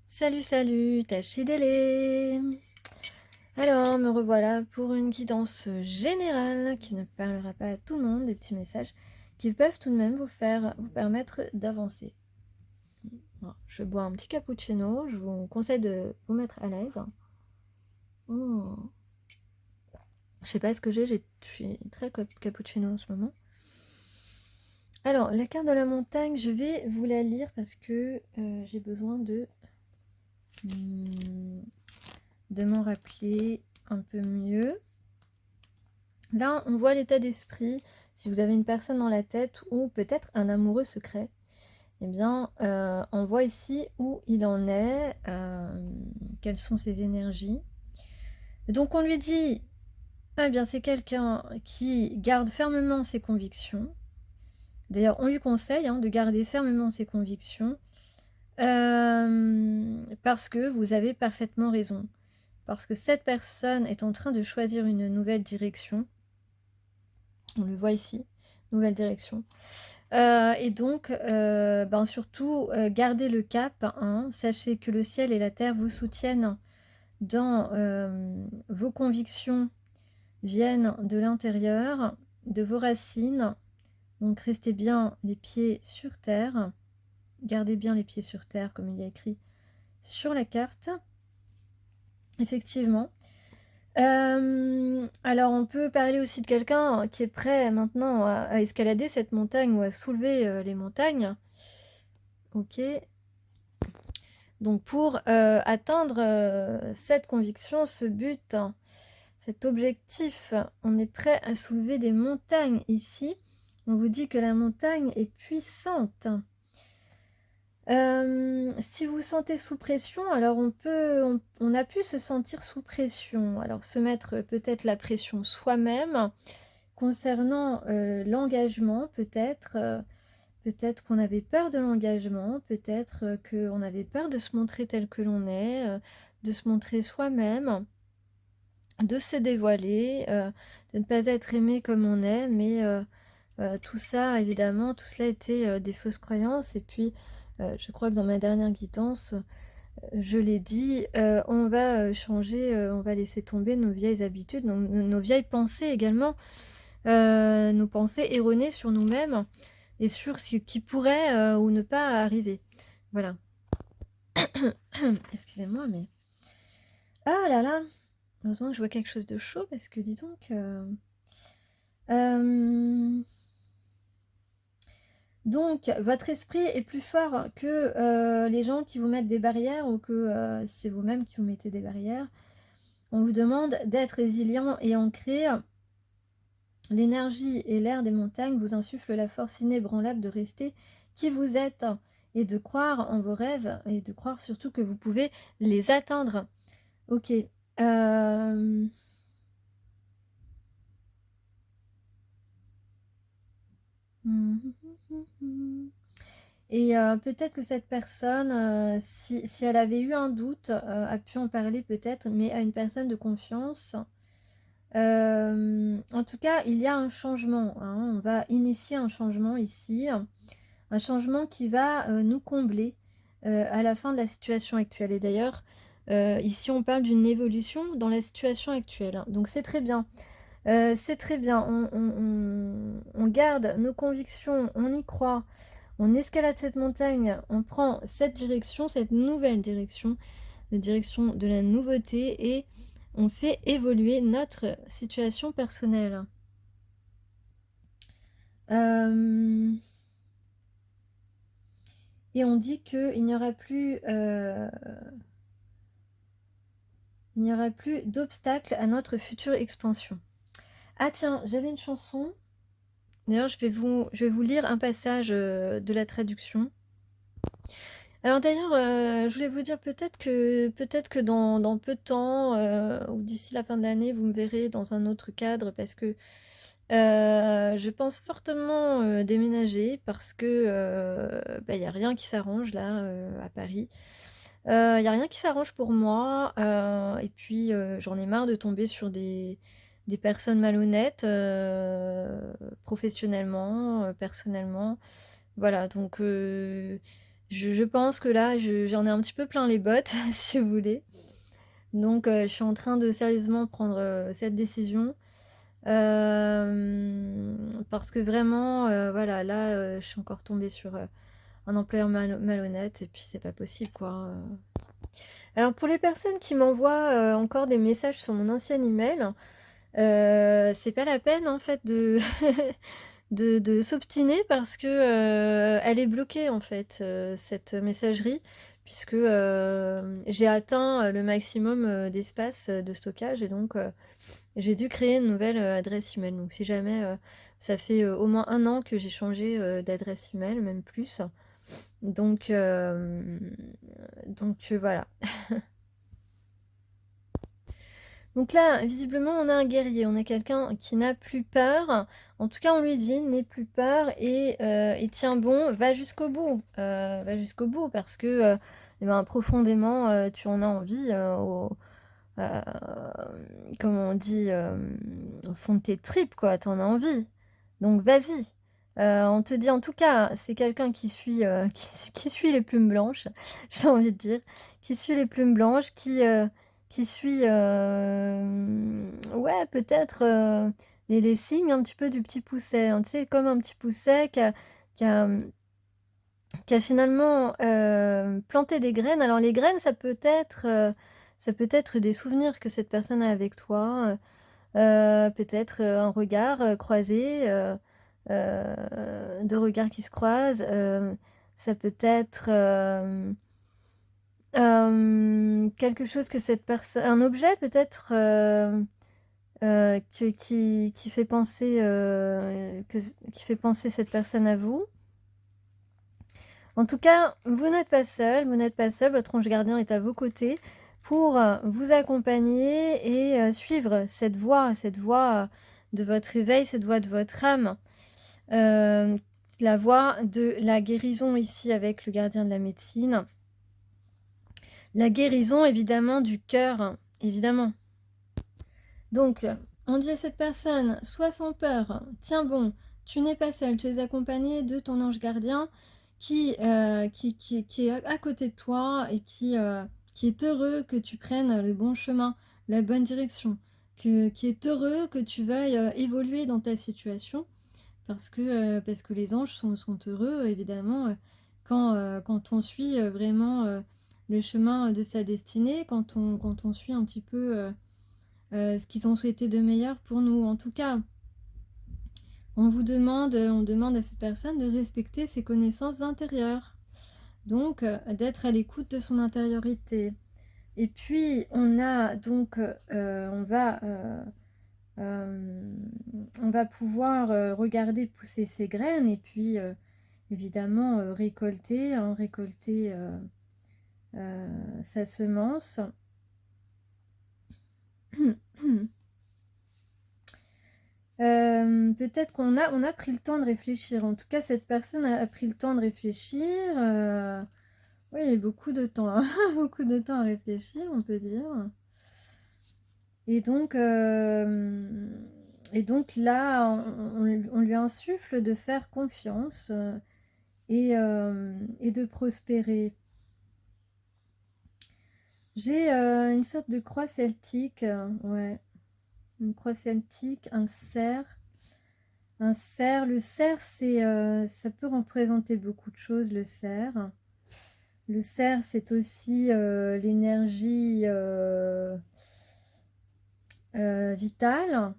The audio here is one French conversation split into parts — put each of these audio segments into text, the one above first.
Salut, salut, Tachidélé. Alors, me revoilà pour une guidance générale qui ne parlera pas à tout le monde, des petits messages qui peuvent tout de même vous permettre d'avancer. Bon, je bois un petit cappuccino, je vous conseille de vous mettre à l'aise. Hmm. Je sais pas ce que je suis très cappuccino en ce moment. Alors, la carte de la montagne, je vais vous la lire parce que j'ai besoin hmm, de m'en rappeler un peu mieux. Là, on voit l'état d'esprit. Si vous avez une personne dans la tête ou peut-être un amoureux secret, eh bien, on voit ici où il en est, quelles sont ses énergies. Donc, on lui dit, eh bien, c'est quelqu'un qui garde fermement ses convictions. D'ailleurs, on lui conseille de garder fermement ses convictions parce que vous avez parfaitement raison. Parce que cette personne est en train de choisir une nouvelle direction. On le voit ici, nouvelle direction. Et donc, surtout, gardez le cap, hein. Sachez que le ciel et la terre vous soutiennent dans vos convictions viennent de l'intérieur, de vos racines. Donc, restez bien les pieds sur terre. Gardez bien les pieds sur terre, comme il y a écrit sur la carte. Effectivement. Alors, on peut parler aussi de quelqu'un qui est prêt maintenant à escalader cette montagne ou à soulever les montagnes. Ok. Donc, pour atteindre cette conviction, ce but, cet objectif, on est prêt à soulever des montagnes ici. On vous dit que la montagne est puissante. Si vous vous sentez sous pression, alors on a pu se sentir sous pression. Alors se mettre peut-être la pression soi-même concernant l'engagement, peut-être qu'on avait peur de l'engagement, peut-être qu'on avait peur de se montrer tel que l'on est, de se montrer soi-même, de se dévoiler, de ne pas être aimé comme on est, mais tout ça, évidemment, tout cela était des fausses croyances. Et puis, je crois que dans ma dernière guidance, je l'ai dit, on va changer, on va laisser tomber nos vieilles habitudes, nos vieilles pensées également, nos pensées erronées sur nous-mêmes et sur ce qui pourrait ou ne pas arriver. Voilà. Excusez-moi, mais... Ah là là. Heureusement que je vois quelque chose de chaud parce que dis donc... Donc, votre esprit est plus fort que les gens qui vous mettent des barrières ou que c'est vous-même qui vous mettez des barrières. On vous demande d'être résilient et ancré. L'énergie et l'air des montagnes vous insufflent la force inébranlable de rester qui vous êtes et de croire en vos rêves et de croire surtout que vous pouvez les atteindre. Ok. Et peut-être que cette personne, si elle avait eu un doute, a pu en parler peut-être, mais à une personne de confiance. En tout cas, il y a un changement, hein. On va initier un changement ici, un changement qui va nous combler à la fin de la situation actuelle. Et d'ailleurs, ici, on parle d'une évolution dans la situation actuelle, hein. Donc c'est très bien. C'est très bien. On garde nos convictions, on y croit. On escalade cette montagne, on prend cette direction, cette nouvelle direction, la direction de la nouveauté, et on fait évoluer notre situation personnelle. Et on dit qu'il n'y aura plus, d'obstacle à notre future expansion. Ah tiens, j'avais une chanson. D'ailleurs, je vais vous lire un passage de la traduction. Alors d'ailleurs, je voulais vous dire peut-être que dans peu de temps, ou d'ici la fin de l'année, vous me verrez dans un autre cadre parce que je pense fortement déménager parce que y a rien qui s'arrange là à Paris. Il y a rien qui s'arrange pour moi et puis j'en ai marre de tomber sur des personnes malhonnêtes professionnellement, personnellement. Voilà, donc Je pense que là, j'en ai un petit peu plein les bottes, si vous voulez. Donc je suis en train de sérieusement prendre, cette décision. Parce que vraiment, voilà, là, je suis encore tombée sur, un employeur malhonnête et puis c'est pas possible, quoi. Alors pour les personnes qui m'envoient, encore des messages sur mon ancien email, c'est pas la peine en fait de de s'obstiner parce que, elle est bloquée en fait, cette messagerie puisque, j'ai atteint, le maximum, d'espace, de stockage et donc, j'ai dû créer une nouvelle, adresse email. Donc si jamais, ça fait, au moins 1 an que j'ai changé, d'adresse email, même plus. Donc, voilà. Donc là, visiblement, on a un guerrier, on a quelqu'un qui n'a plus peur. En tout cas, on lui dit, n'aie plus peur et tiens bon, va jusqu'au bout. Va jusqu'au bout parce que eh ben, profondément, tu en as envie, euh, comme on dit, au fond de tes tripes, quoi, tu en as envie. Donc vas-y. On te dit en tout cas, c'est quelqu'un qui suit, qui suit les plumes blanches, j'ai envie de dire, qui suit les plumes blanches, qui suit, ouais, peut-être les signes un petit peu du petit pousset, hein, tu sais, comme un petit pousset qui a, qui a finalement planté des graines. Alors les graines, ça peut être des souvenirs que cette personne a avec toi, peut-être un regard croisé, deux regards qui se croisent. Ça peut être quelque chose que cette personne, un objet peut-être qui fait penser qui fait penser cette personne à vous. En tout cas, vous n'êtes pas seul, vous n'êtes pas seul, votre ange gardien est à vos côtés pour vous accompagner et suivre cette voie de votre éveil, cette voie de votre âme. La voie de la guérison ici avec le gardien de la médecine. La guérison évidemment du cœur, évidemment. Donc, on dit à cette personne, sois sans peur, tiens bon, tu n'es pas seul, tu es accompagné de ton ange gardien qui est à côté de toi et qui est heureux que tu prennes le bon chemin, la bonne direction, qui est heureux que tu veuilles évoluer dans ta situation, parce que les anges sont heureux, évidemment, quand on suit vraiment le chemin de sa destinée, quand on suit un petit peu ce qu'ils ont souhaité de meilleur pour nous. En tout cas, on demande à cette personne de respecter ses connaissances intérieures. Donc, d'être à l'écoute de son intériorité. Et puis, on a donc, on va pouvoir regarder pousser ses graines et puis, évidemment, récolter, hein, récolter sa semence. Peut-être on a pris le temps de réfléchir. En tout cas, cette personne a pris le temps de réfléchir. Oui, beaucoup de temps, hein. Beaucoup de temps à réfléchir, on peut dire. Et donc, là, on lui insuffle de faire confiance et de prospérer. J'ai une sorte de croix celtique, ouais. Une croix celtique, un cerf. Un cerf, le cerf, ça peut représenter beaucoup de choses, le cerf. Le cerf, c'est aussi l'énergie vitale.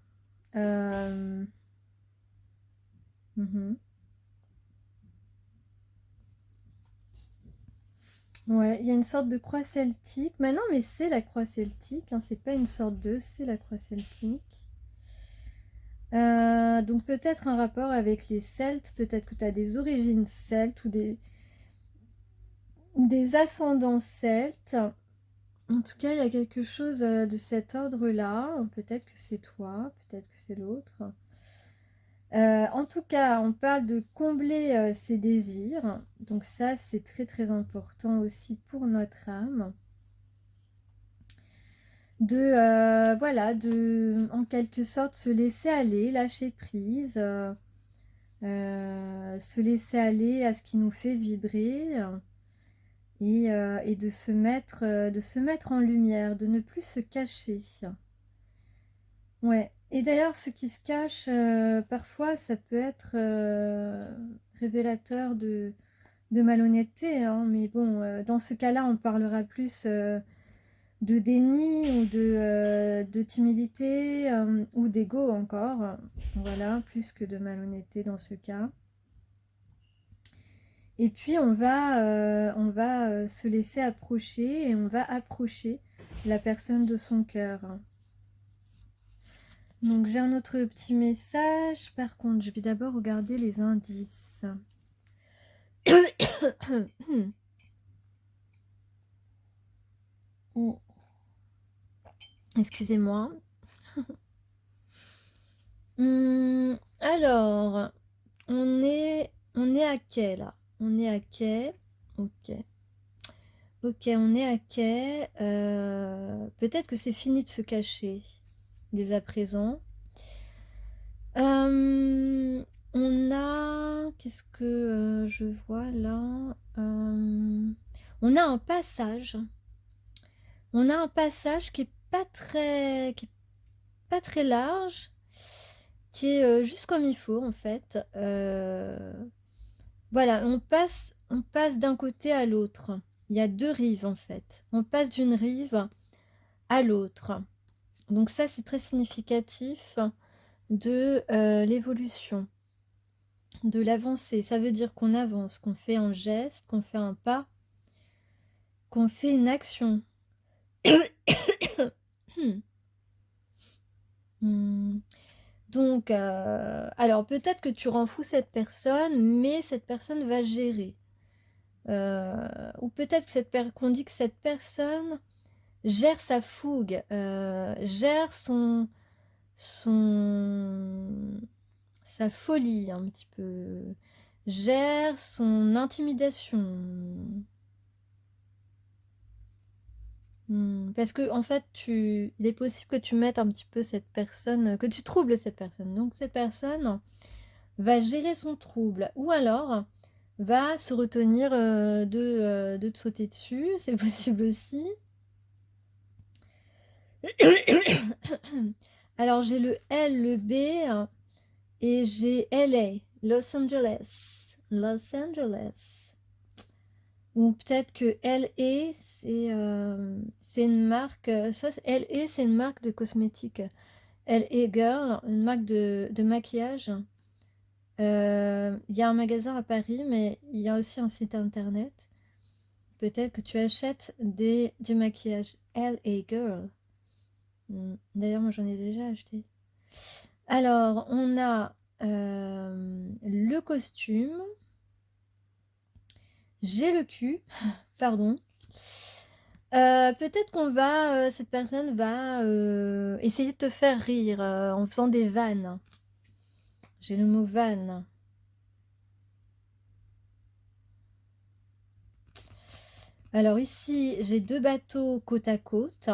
Mhm. Ouais, il y a une sorte de croix celtique. Mais non, mais c'est la croix celtique, hein, c'est pas une sorte de, c'est la croix celtique. Donc peut-être un rapport avec les Celtes, peut-être que tu as des origines celtes ou des ascendants celtes. En tout cas, il y a quelque chose de cet ordre-là. Peut-être que c'est toi, peut-être que c'est l'autre. En tout cas, on parle de combler ses désirs. Donc ça, c'est très très important aussi pour notre âme. Voilà, en quelque sorte se laisser aller, lâcher prise, se laisser aller à ce qui nous fait vibrer. et de se mettre en lumière, de ne plus se cacher. Ouais. Et d'ailleurs, ce qui se cache, parfois, ça peut être révélateur de malhonnêteté, hein, mais bon, dans ce cas-là, on parlera plus de déni ou de timidité ou d'ego encore. Voilà, plus que de malhonnêteté dans ce cas. Et puis on va se laisser approcher et on va approcher la personne de son cœur. Donc j'ai un autre petit message. Par contre, je vais d'abord regarder les indices. Excusez-moi. Alors, on est à quai là? On est à quai. Ok. Ok, on est à quai. Peut-être que c'est fini de se cacher dès à présent. On a... Qu'est-ce que je vois là? On a un passage. On a un passage qui est pas très large, qui est juste comme il faut en fait. Voilà, on passe d'un côté à l'autre. Il y a deux rives en fait. On passe d'une rive à l'autre. Donc ça, c'est très significatif de l'évolution, de l'avancée. Ça veut dire qu'on avance, qu'on fait un geste, qu'on fait un pas, qu'on fait une action. Donc, alors peut-être que tu rends fou cette personne, mais cette personne va gérer. Ou peut-être qu'on dit que cette personne gère sa fougue, gère sa folie un petit peu, gère son intimidation. Parce que en fait, il est possible que tu mettes un petit peu cette personne, que tu troubles cette personne. Donc cette personne va gérer son trouble, ou alors va se retenir de te sauter dessus, c'est possible aussi. Alors j'ai le L, le B et j'ai LA, Los Angeles. Los Angeles. Ou peut-être que LA, c'est une marque, ça, LA, c'est une marque de cosmétiques. LA Girl, une marque de maquillage. Il y a un magasin à Paris, mais il y a aussi un site internet. Peut-être que tu achètes du maquillage LA Girl. D'ailleurs, moi, j'en ai déjà acheté. Alors, on a le costume. J'ai le cul. Pardon. Peut-être cette personne va essayer de te faire rire en faisant des vannes. J'ai le mot vanne. Alors ici, j'ai deux bateaux côte à côte.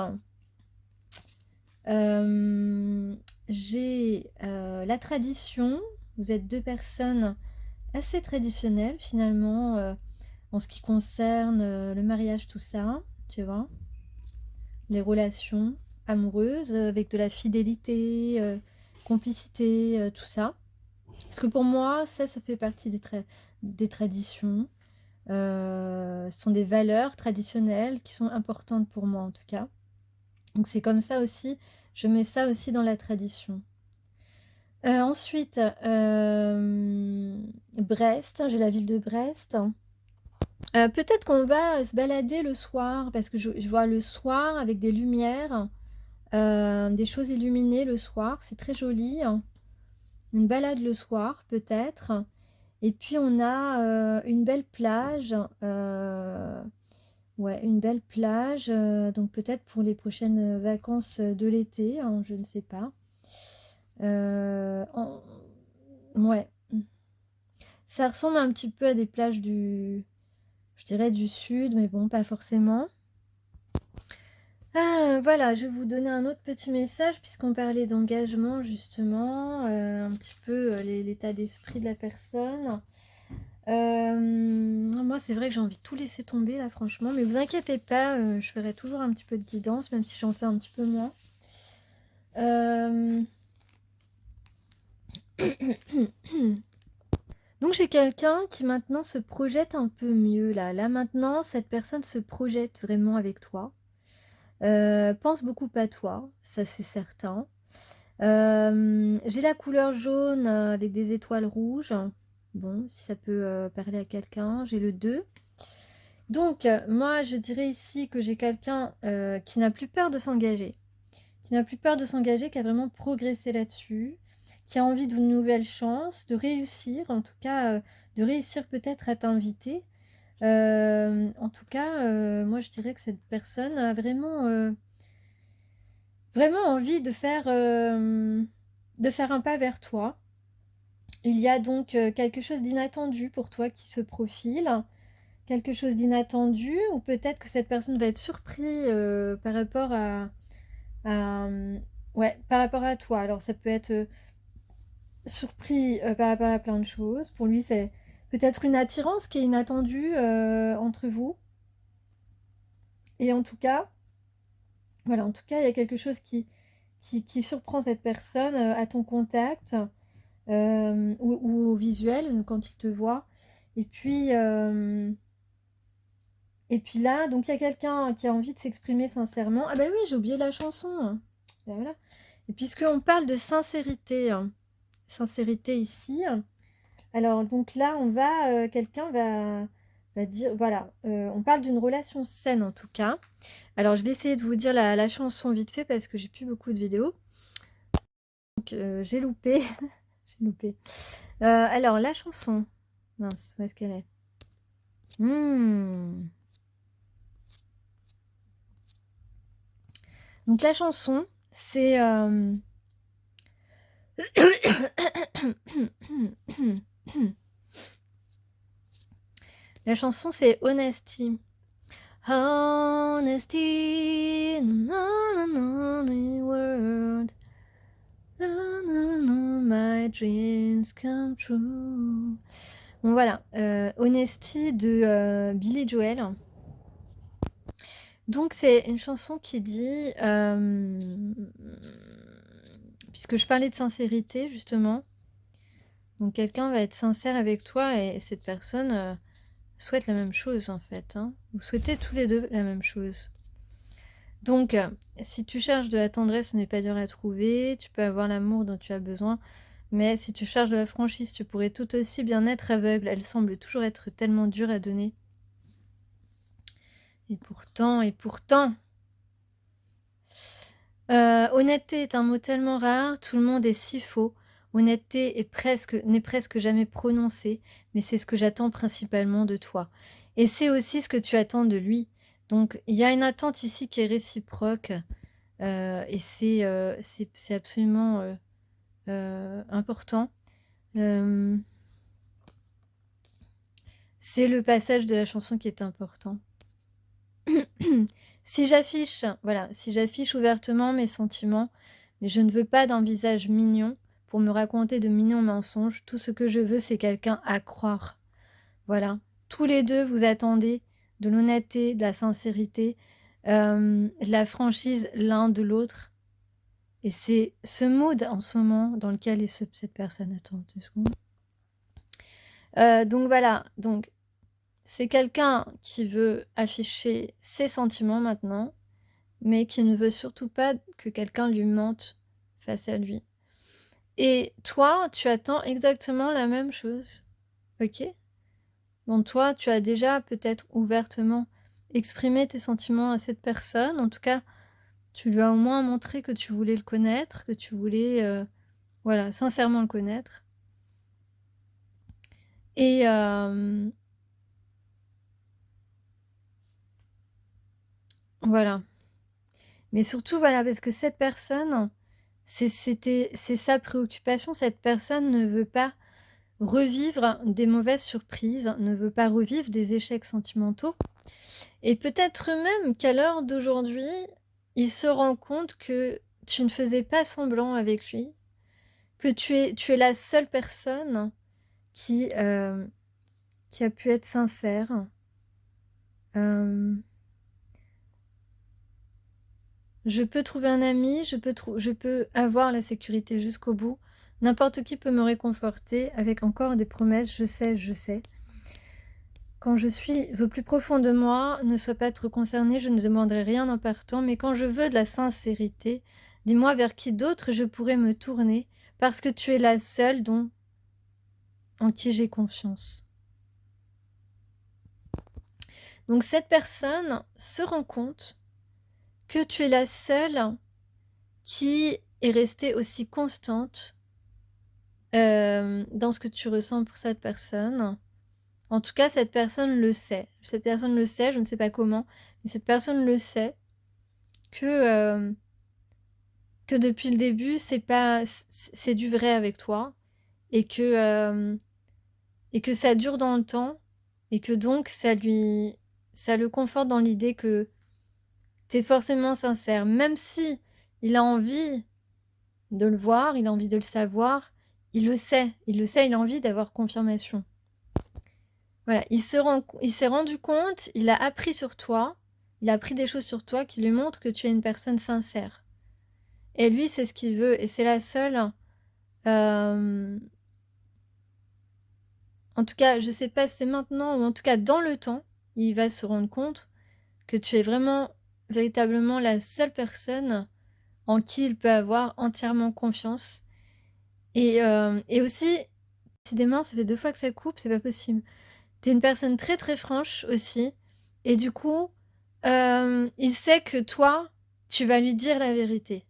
J'ai la tradition. Vous êtes deux personnes assez traditionnelles finalement en ce qui concerne le mariage, tout ça, tu vois. Les relations amoureuses avec de la fidélité, complicité, tout ça. Parce que pour moi, ça fait partie des traditions. Ce sont des valeurs traditionnelles qui sont importantes pour moi en tout cas. Donc c'est comme ça aussi, je mets ça aussi dans la tradition. Ensuite, Brest, j'ai la ville de Brest. Peut-être qu'on va se balader le soir, parce que je vois le soir avec des lumières, des choses illuminées le soir, c'est très joli. Une balade le soir peut-être. Et puis on a une belle plage. Ouais, une belle plage. Donc peut-être pour les prochaines vacances de l'été, hein, je ne sais pas. Ouais. Ça ressemble un petit peu à des plages je dirais du sud, mais bon, pas forcément. Voilà, je vais vous donner un autre petit message puisqu'on parlait d'engagement justement, un petit peu l'état d'esprit de la personne. Moi, c'est vrai que j'ai envie de tout laisser tomber là, franchement. Mais vous inquiétez pas, je ferai toujours un petit peu de guidance, même si j'en fais un petit peu moins. Donc j'ai quelqu'un qui maintenant se projette un peu mieux là. Là maintenant, cette personne se projette vraiment avec toi. Pense beaucoup à toi, ça c'est certain. J'ai la couleur jaune avec des étoiles rouges. Bon, si ça peut parler à quelqu'un. J'ai le 2. Donc, moi, je dirais ici que j'ai quelqu'un qui n'a plus peur de s'engager. Qui n'a plus peur de s'engager, qui a vraiment progressé là-dessus. Qui a envie d'une nouvelle chance, de réussir. En tout cas, de réussir peut-être à t'inviter. En tout cas, moi, je dirais que cette personne a vraiment envie de faire un pas vers toi. Il y a donc quelque chose d'inattendu pour toi qui se profile, quelque chose d'inattendu, ou peut-être que cette personne va être surpris par rapport ouais, par rapport à toi. Alors ça peut être surpris par rapport à plein de choses. Pour lui, c'est peut-être une attirance qui est inattendue entre vous. Et en tout cas, voilà, en tout cas, il y a quelque chose qui surprend cette personne à ton contact. Ou au visuel quand il te voit. Et puis, euh, et puis là, donc il y a quelqu'un qui a envie de s'exprimer sincèrement. Ah bah oui, j'ai oublié la chanson. Ben voilà. Et puisqu'on parle de sincérité, sincérité ici, alors donc là, quelqu'un va dire, voilà, on parle d'une relation saine en tout cas. Alors je vais essayer de vous dire la chanson vite fait parce que j'ai plus beaucoup de vidéos. Donc j'ai loupé, j'ai loupé. Alors, la chanson. Mince, où est-ce qu'elle est? Donc, la chanson, c'est. La chanson, c'est Honesty. Honesty in a lonely world. My dreams come true. Bon, voilà. Honesty de Billy Joel. Donc c'est une chanson qui dit, puisque je parlais de sincérité justement, donc quelqu'un va être sincère avec toi et cette personne souhaite la même chose en fait. Hein. Vous souhaitez tous les deux la même chose. Donc si tu cherches de la tendresse, ce n'est pas dur à trouver, tu peux avoir l'amour dont tu as besoin, mais si tu cherches de la franchise, tu pourrais tout aussi bien être aveugle, elle semble toujours être tellement dure à donner. Et pourtant... honnêteté est un mot tellement rare, tout le monde est si faux. Honnêteté n'est presque jamais prononcée, mais c'est ce que j'attends principalement de toi. Et c'est aussi ce que tu attends de lui. Donc il y a une attente ici qui est réciproque, et c'est absolument important. C'est le passage de la chanson qui est important. Si j'affiche ouvertement mes sentiments, mais je ne veux pas d'un visage mignon pour me raconter de mignons mensonges. Tout ce que je veux, c'est quelqu'un à croire. Voilà. Tous les deux, vous attendez de l'honnêteté, de la sincérité, de la franchise l'un de l'autre. Et c'est ce mood en ce moment dans lequel est cette personne. Attends 2 secondes. Donc voilà. Donc c'est quelqu'un qui veut afficher ses sentiments maintenant, mais qui ne veut surtout pas que quelqu'un lui mente face à lui. Et toi, tu attends exactement la même chose. Ok? Donc toi, tu as déjà peut-être ouvertement exprimé tes sentiments à cette personne. En tout cas, tu lui as au moins montré que tu voulais le connaître, que tu voulais, voilà, sincèrement le connaître. Et voilà. Mais surtout, voilà, parce que cette personne, c'est sa préoccupation. Cette personne ne veut pas revivre des mauvaises surprises, ne veut pas revivre des échecs sentimentaux. Et peut-être même qu'à l'heure d'aujourd'hui, il se rend compte que tu ne faisais pas semblant avec lui, que tu es la seule personne qui qui a pu être sincère. Je peux trouver un ami, je peux avoir la sécurité jusqu'au bout. N'importe qui peut me réconforter avec encore des promesses, je sais, je sais. Quand je suis au plus profond de moi, ne sois pas trop concerné, je ne demanderai rien en partant, mais quand je veux de la sincérité, dis-moi vers qui d'autre je pourrais me tourner, parce que tu es la seule en qui j'ai confiance. Donc cette personne se rend compte que tu es la seule qui est restée aussi constante dans ce que tu ressens pour cette personne. En tout cas, cette personne le sait. Cette personne le sait, je ne sais pas comment, mais cette personne le sait que depuis le début, c'est du vrai avec toi et que ça dure dans le temps et que donc ça le conforte dans l'idée que tu es forcément sincère. Même si il a envie de le voir, il a envie de le savoir, il le sait, il a envie d'avoir confirmation. Voilà, il s'est rendu compte, il a appris sur toi, il a appris des choses sur toi qui lui montrent que tu es une personne sincère. Et lui, c'est ce qu'il veut, et c'est la seule. En tout cas, je sais pas si c'est maintenant, ou en tout cas dans le temps, il va se rendre compte que tu es vraiment, véritablement la seule personne en qui il peut avoir entièrement confiance. Et aussi, décidément, ça fait 2 fois que ça coupe, c'est pas possible. T'es une personne très très franche aussi. Et du coup, il sait que toi, tu vas lui dire la vérité.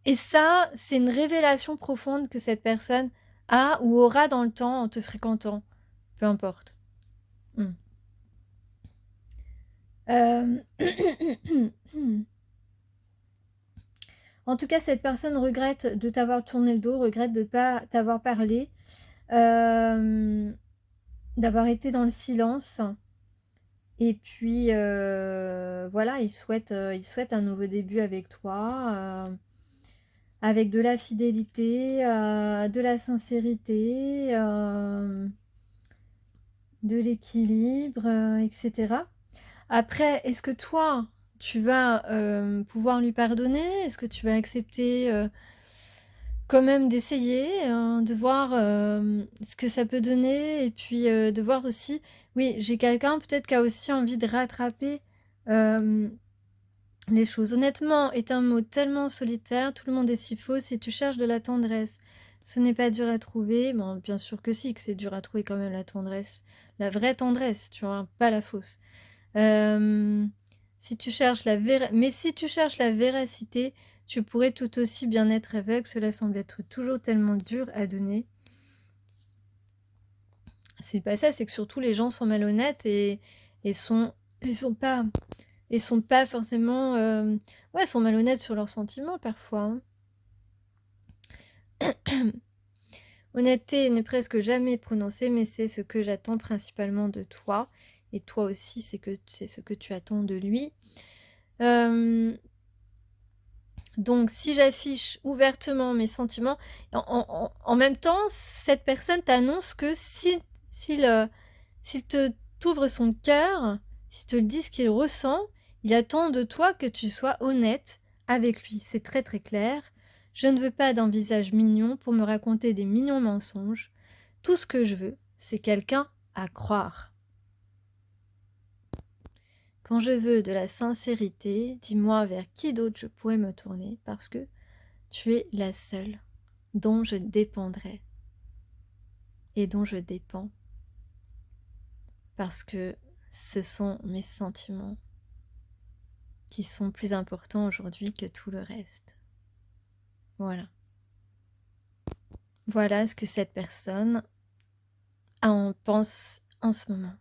Et ça, c'est une révélation profonde que cette personne a ou aura dans le temps en te fréquentant. Peu importe. Hmm. En tout cas, cette personne regrette de t'avoir tourné le dos, regrette de ne pas t'avoir parlé, d'avoir été dans le silence. Et puis, voilà, il souhaite un nouveau début avec toi, avec de la fidélité, de la sincérité, de l'équilibre, etc. Après, est-ce que toi, tu vas pouvoir lui pardonner? Est-ce que tu vas accepter quand même d'essayer, de voir ce que ça peut donner et puis de voir aussi, oui, j'ai quelqu'un peut-être qui a aussi envie de rattraper les choses. Honnêtement, est un mot tellement solitaire, tout le monde est si faux. Si tu cherches de la tendresse, ce n'est pas dur à trouver. Bon, bien sûr que si, que c'est dur à trouver quand même la tendresse. La vraie tendresse, tu vois, pas la fausse. Si tu cherches mais si tu cherches la véracité, tu pourrais tout aussi bien être aveugle. Cela semble être toujours tellement dur à donner. C'est pas ça, c'est que surtout les gens sont malhonnêtes et sont pas forcément sont malhonnêtes sur leurs sentiments parfois. Honnêteté n'est presque jamais prononcée, mais c'est ce que j'attends principalement de toi. Et toi aussi, c'est ce que tu attends de lui. Donc, si j'affiche ouvertement mes sentiments, en même temps, cette personne t'annonce que s'il t'ouvre son cœur, s'il te dit ce qu'il ressent, il attend de toi que tu sois honnête avec lui. C'est très très clair. Je ne veux pas d'un visage mignon pour me raconter des mignons mensonges. Tout ce que je veux, c'est quelqu'un à croire. Quand je veux de la sincérité, dis-moi vers qui d'autre je pourrais me tourner parce que tu es la seule dont je dépendrai et dont je dépends parce que ce sont mes sentiments qui sont plus importants aujourd'hui que tout le reste. Voilà. Voilà ce que cette personne en pense en ce moment.